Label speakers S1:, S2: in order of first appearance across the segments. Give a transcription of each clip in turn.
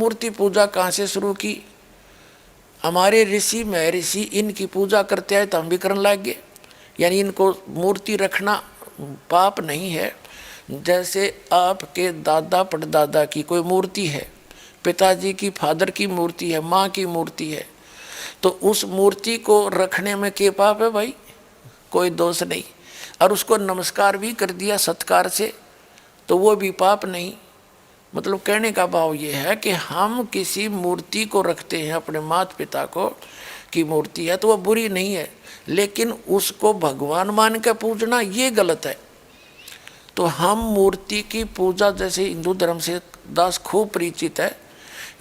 S1: मूर्ति पूजा कहाँ से शुरू की? हमारे ऋषि महर्षि इनकी पूजा करते आए तो हम भी करने लग गए। यानी इनको मूर्ति रखना पाप नहीं है। जैसे आपके दादा परदादा की कोई मूर्ति है, पिताजी की फादर की मूर्ति है, माँ की मूर्ति है, तो उस मूर्ति को रखने में क्या पाप है भाई? कोई दोष नहीं। और उसको नमस्कार भी कर दिया सत्कार से तो वो भी पाप नहीं। मतलब कहने का भाव ये है कि हम किसी मूर्ति को रखते हैं, अपने माता पिता को की मूर्ति है तो वो बुरी नहीं है, लेकिन उसको भगवान मान के पूजना ये गलत है। तो हम मूर्ति की पूजा, जैसे हिंदू धर्म से दास खूब परिचित है,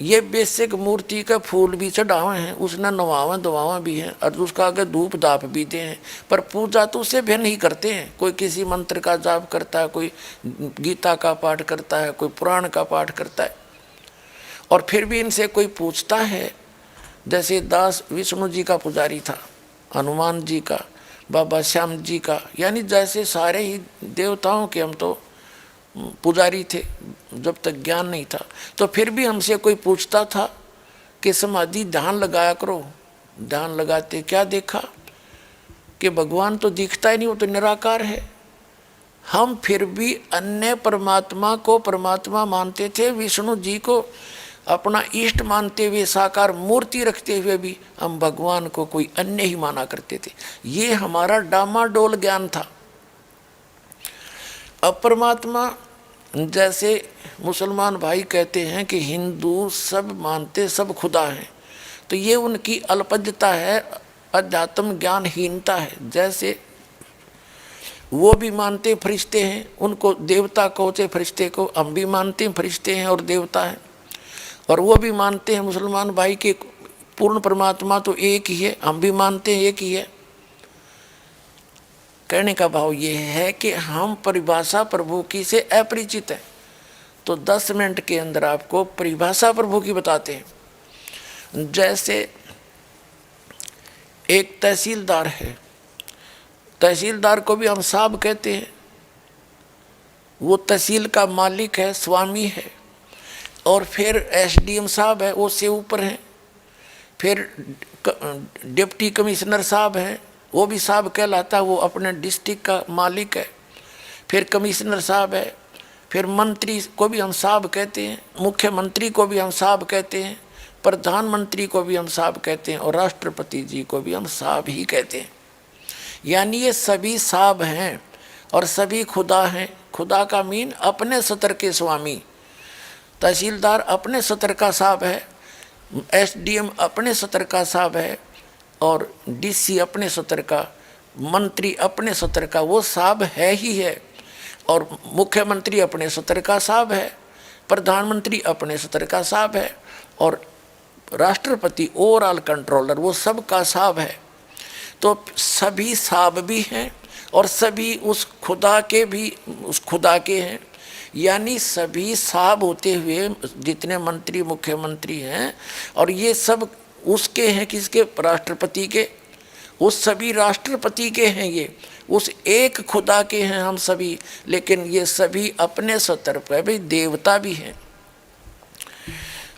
S1: ये बेसिक मूर्ति का फूल भी चढ़ावे हैं, उसने नवावा दवावा भी हैं और उसका आगे धूप दाप भी दे हैं, पर पूजा तो उससे भिन्न ही करते हैं। कोई किसी मंत्र का जाप करता है, कोई गीता का पाठ करता है, कोई पुराण का पाठ करता है। और फिर भी इनसे कोई पूछता है, जैसे दास विष्णु जी का पुजारी था, हनुमान जी का, बाबा श्याम जी का, यानी जैसे सारे ही देवताओं के हम तो पुजारी थे जब तक ज्ञान नहीं था। तो फिर भी हमसे कोई पूछता था कि समाधि ध्यान लगाया करो। ध्यान लगाते क्या देखा कि भगवान तो दिखता ही नहीं, वो तो निराकार है। हम फिर भी अन्य परमात्मा को परमात्मा मानते थे, विष्णु जी को अपना इष्ट मानते हुए, साकार मूर्ति रखते हुए भी हम भगवान को कोई अन्य ही माना करते थे। ये हमारा डामाडोल ज्ञान था। अब परमात्मा, जैसे मुसलमान भाई कहते हैं कि हिंदू सब मानते सब खुदा हैं, तो ये उनकी अल्पज्ञता है, अध्यात्म ज्ञानहीनता है। जैसे वो भी मानते फरिश्ते हैं, उनको देवता कहते फरिश्ते को, हम भी मानते हैं फरिश्ते हैं और देवता हैं। और वो भी मानते हैं मुसलमान भाई के पूर्ण परमात्मा तो एक ही है, हम भी मानते हैं एक ही है। कहने का भाव ये है कि हम परिभाषा प्रभु की से अपरिचित हैं। तो 10 मिनट के अंदर आपको परिभाषा प्रभु की बताते हैं। जैसे एक तहसीलदार है, तहसीलदार को भी हम साहब कहते हैं। वो तहसील का मालिक है, स्वामी है। और फिर एसडीएम साहब है, वो से ऊपर हैं। फिर डिप्टी कमिश्नर साहब हैं, वो भी साहब कहलाता है, वो अपने डिस्ट्रिक्ट का मालिक है। फिर कमिश्नर साहब है। फिर मंत्री को भी हम साहब कहते हैं, मुख्यमंत्री को भी हम साहब कहते हैं, प्रधानमंत्री को भी हम साहब कहते हैं, और राष्ट्रपति जी को भी हम साहब ही कहते हैं। यानी ये सभी साहब हैं और सभी खुदा हैं। खुदा का मीन अपने सतर के स्वामी। तहसीलदार अपने सतर का साहब है, एसडीएम अपने सतर का साहब है, और डीसी अपने सतर का, मंत्री अपने सतर का, वो साहब है ही है। और मुख्यमंत्री अपने सतर का साहब है, प्रधानमंत्री अपने सतर का साहब है, और राष्ट्रपति ओवरऑल कंट्रोलर वो सब का साहब है। तो सभी साहब भी हैं और सभी उस खुदा के भी उस खुदा के हैं। यानी सभी साहब होते हुए जितने मंत्री मुख्यमंत्री हैं, और ये सब उसके हैं, किसके? राष्ट्रपति के। उस सभी राष्ट्रपति के हैं, ये उस एक खुदा के हैं हम सभी। लेकिन ये सभी अपने सतर पर भी देवता भी हैं।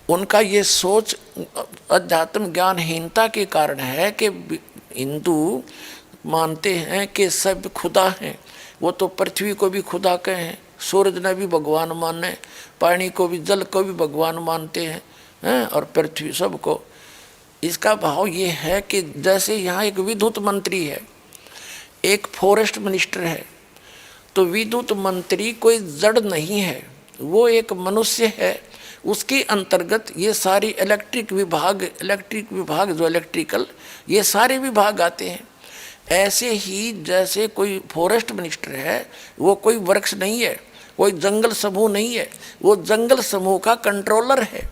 S1: उनका ये सोच अध्यात्म ज्ञानहीनता के कारण है कि हिंदू मानते हैं कि सब खुदा हैं। वो तो पृथ्वी को भी खुदा कहें, सूरज ने भी भगवान माने, पानी को भी, जल को भी भगवान मानते हैं, और पृथ्वी सबको। इसका भाव ये है कि जैसे यहाँ एक विद्युत मंत्री है, एक फॉरेस्ट मिनिस्टर है, तो विद्युत मंत्री कोई जड़ नहीं है, वो एक मनुष्य है। उसके अंतर्गत ये सारी इलेक्ट्रिक विभाग जो इलेक्ट्रिकल, ये सारे विभाग आते हैं। ऐसे ही जैसे कोई फॉरेस्ट मिनिस्टर है, वो कोई वृक्ष नहीं है, कोई जंगल समूह नहीं है, वो जंगल समूह का कंट्रोलर है।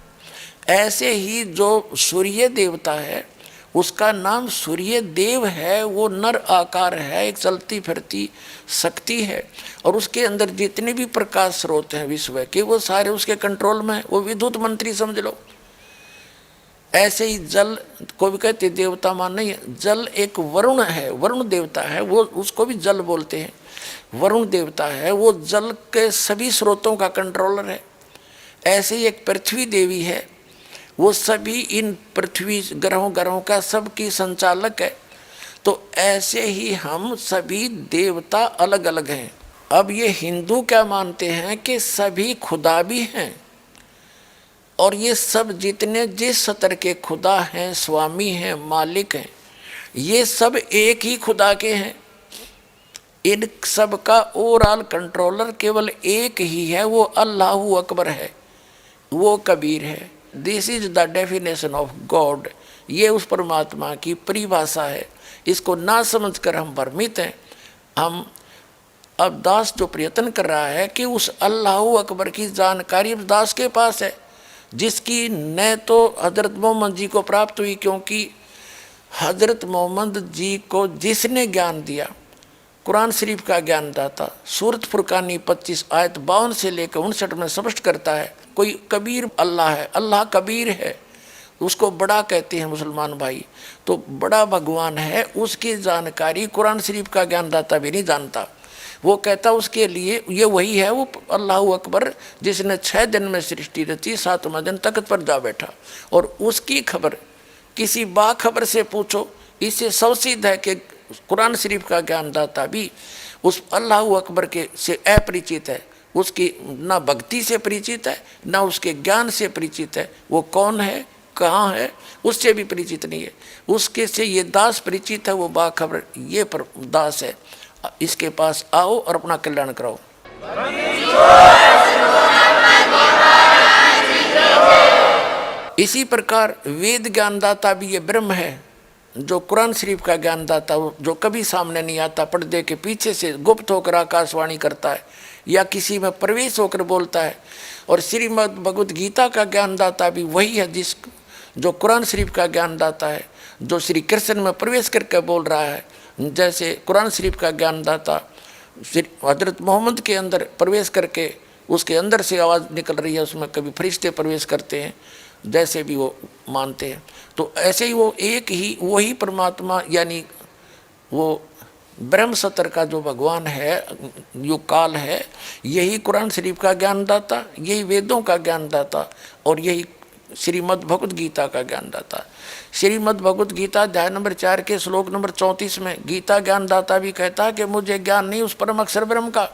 S1: ऐसे ही जो सूर्य देवता है, उसका नाम सूर्य देव है। वो नर आकार है, एक चलती फिरती शक्ति है, और उसके अंदर जितने भी प्रकाश स्रोत हैं विश्व के, वो सारे उसके कंट्रोल में है। वो विद्युत मंत्री समझ लो। ऐसे ही जल को भी कहते देवता मान नहीं है। जल एक वरुण है, वरुण देवता है, वो उसको भी जल बोलते हैं। वरुण देवता है, वो जल के सभी स्रोतों का कंट्रोलर है। ऐसे ही एक पृथ्वी देवी है, वो सभी इन पृथ्वी ग्रहों का सबकी संचालक है। तो ऐसे ही हम सभी देवता अलग अलग हैं। अब ये हिंदू क्या मानते हैं कि सभी खुदा भी हैं, और ये सब जितने जिस स्तर के खुदा हैं, स्वामी हैं, मालिक हैं, ये सब एक ही खुदा के हैं। इन सब का ओवरऑल कंट्रोलर केवल एक ही है, वो अल्लाहू अकबर है, वो कबीर है। This is the definition of God. ये उस परमात्मा की परिभाषा है। इसको ना समझकर हम भ्रमित हैं। हम अब दास जो प्रयत्न कर रहा है कि उस अल्लाहू अकबर की जानकारी अब दास के पास है, जिसकी न तो हजरत मोहम्मद जी को प्राप्त हुई, क्योंकि हजरत मोहम्मद जी को जिसने ज्ञान दिया, कुरान शरीफ का ज्ञान दाता, सूरत फुरकानी 25 आयत 52 से लेकर 59 में स्पष्ट करता है, कोई कबीर अल्लाह है, अल्लाह कबीर है, उसको बड़ा कहते हैं मुसलमान भाई। तो बड़ा भगवान है, उसकी जानकारी कुरान शरीफ का ज्ञान दाता भी नहीं जानता। वो कहता उसके लिए ये वही है, वो अल्लाह अकबर जिसने 6 दिन में सृष्टि रची, 7वां दिन तख्त पर जा बैठा। और उसकी खबर किसी बाखबर से पूछो, इससे सवसिद्ध है कि कुरान शरीफ का ज्ञानदाता भी उस अल्लाह अकबर के से अपरिचित है, उसकी ना भक्ति से परिचित है, ना उसके ज्ञान से परिचित है। वो कौन है, कहाँ है, उससे भी परिचित नहीं है। उसके से ये दास परिचित है, वो बाखबर ये पर दास है। इसके पास आओ और अपना कल्याण कराओ। इसी प्रकार वेद ज्ञानदाता भी ये ब्रह्म है, जो कुरान शरीफ का ज्ञानदाता, जो कभी सामने नहीं आता, पर्दे के पीछे से गुप्त होकर आकाशवाणी करता है या किसी में प्रवेश होकर बोलता है। और श्रीमद् भगवद गीता का ज्ञानदाता भी वही है, जो कुरान शरीफ का ज्ञानदाता है, जो श्री कृष्ण में प्रवेश करके बोल रहा है। जैसे कुरान शरीफ का ज्ञानदाता हजरत मोहम्मद के अंदर प्रवेश करके उसके अंदर से आवाज़ निकल रही है, उसमें कभी फरिश्ते प्रवेश करते हैं, जैसे भी वो मानते हैं। तो ऐसे ही वो एक ही वही परमात्मा, यानी वो ब्रह्म सत्र का जो भगवान है, जो काल है, यही कुरान शरीफ का ज्ञानदाता, यही वेदों का ज्ञानदाता, और यही श्रीमद् भगवद गीता का ज्ञानदाता। श्रीमद् भगवद गीता अध्याय नंबर 4 के श्लोक नंबर 34 में गीता ज्ञानदाता भी कहता है कि मुझे ज्ञान नहीं उस परम अक्षर ब्रह्म का,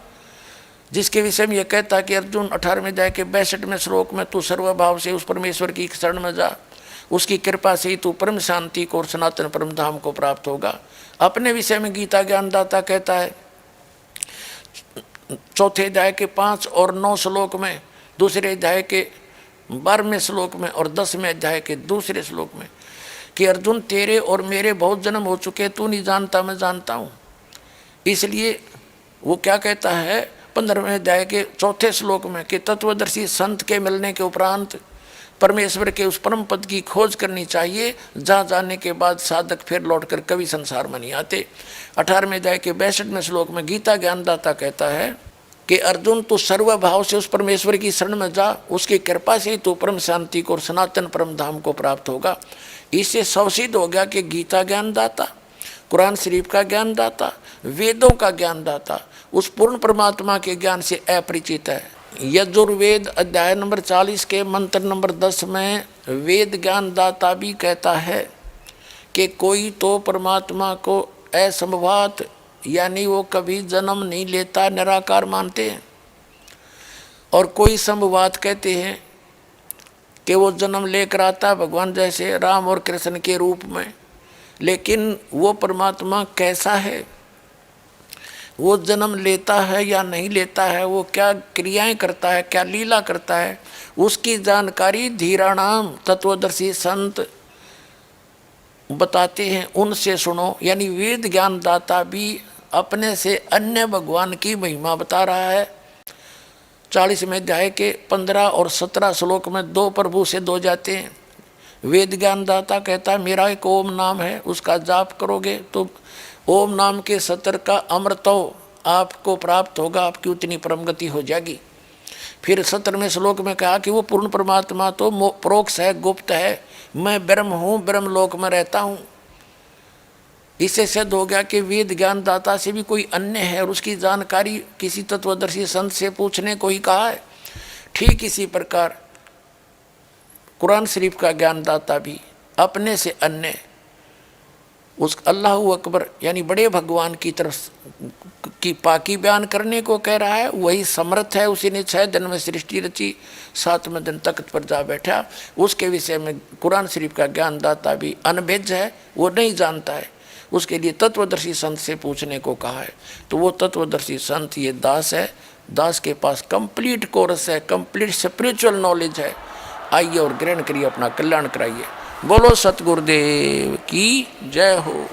S1: जिसके विषय में यह कहता है कि अर्जुन 18वें अध्याय के 62वें श्लोक में तू सर्वभाव से उस परमेश्वर की शरण में जा, उसकी कृपा से ही तू परम शांति को और सनातन परम धाम को प्राप्त होगा। अपने विषय में गीता ज्ञानदाता कहता है 4थे अध्याय के 5 और 9 श्लोक में, दूसरे अध्याय के 12वें श्लोक में और 10वें अध्याय के दूसरे श्लोक में कि अर्जुन तेरे और मेरे बहुत जन्म हो चुके, तू नहीं जानता मैं जानता हूँ। इसलिए वो क्या कहता है 15वें अध्याय के 4थे श्लोक में कि तत्वदर्शी संत के मिलने के उपरांत परमेश्वर के उस परम पद की खोज करनी चाहिए, जहाँ जाने के बाद साधक फिर लौटकर कभी संसार में नहीं आते। 18वें अध्याय के 62वें श्लोक में गीता ज्ञानदाता कहता है कि अर्जुन तू सर्वभाव से उस परमेश्वर की शरण में जा, उसकी कृपा से ही तू परम शांति को और सनातन परम धाम को प्राप्त होगा। इससे सवसिद्ध हो गया कि गीता ज्ञानदाता, कुरान शरीफ का ज्ञानदाता, वेदों का ज्ञानदाता उस पूर्ण परमात्मा के ज्ञान से अपरिचित है। यजुर्वेद अध्याय नंबर 40 के मंत्र नंबर 10 में वेद ज्ञानदाता भी कहता है कि कोई तो परमात्मा को असंभवात, यानी वो कभी जन्म नहीं लेता, निराकार मानते हैं, और कोई संभवात कहते हैं कि वो जन्म लेकर आता है, भगवान जैसे राम और कृष्ण के रूप में। लेकिन वो परमात्मा कैसा है, वो जन्म लेता है या नहीं लेता है, वो क्या क्रियाएं करता है, क्या लीला करता है, उसकी जानकारी धीराणाम तत्वदर्शी संत बताते हैं, उनसे सुनो। यानी वेद ज्ञानदाता भी अपने से अन्य भगवान की महिमा बता रहा है। 40वें अध्याय के 15 और 17 श्लोक में 2 प्रभु से 2 जाते हैं। वेद ज्ञानदाता कहता है मेरा एक ओम नाम है, उसका जाप करोगे तो ओम नाम के सत्र का अमृतो आपको प्राप्त होगा, आपकी उतनी परम गति हो जाएगी। फिर 17वें श्लोक में कहा कि वो पूर्ण परमात्मा तो प्रोक्ष है, गुप्त है, मैं ब्रह्म हूँ, ब्रह्म लोक में रहता हूँ। इससे सिद्ध हो गया कि वेद ज्ञानदाता से भी कोई अन्य है और उसकी जानकारी किसी तत्वदर्शी संत से पूछने को ही कहा है। ठीक इसी प्रकार कुरान शरीफ का ज्ञानदाता भी अपने से अन्य उस अल्लाह अकबर यानी बड़े भगवान की तरफ की पाकी बयान करने को कह रहा है। वही समर्थ है, उसी ने 6 दिन में सृष्टि रची, 7वें दिन तख्त पर जा बैठा। उसके विषय में कुरान शरीफ का ज्ञानदाता भी अनभिज्ञ है, वो नहीं जानता है। उसके लिए तत्वदर्शी संत से पूछने को कहा है। तो वो तत्वदर्शी संत ये दास है। दास के पास कंप्लीट कोर्स है, कंप्लीट स्पिरिचुअल नॉलेज है। आइए और ग्रहण करिए, अपना कल्याण कराइए। बोलो सतगुरुदेव की जय हो।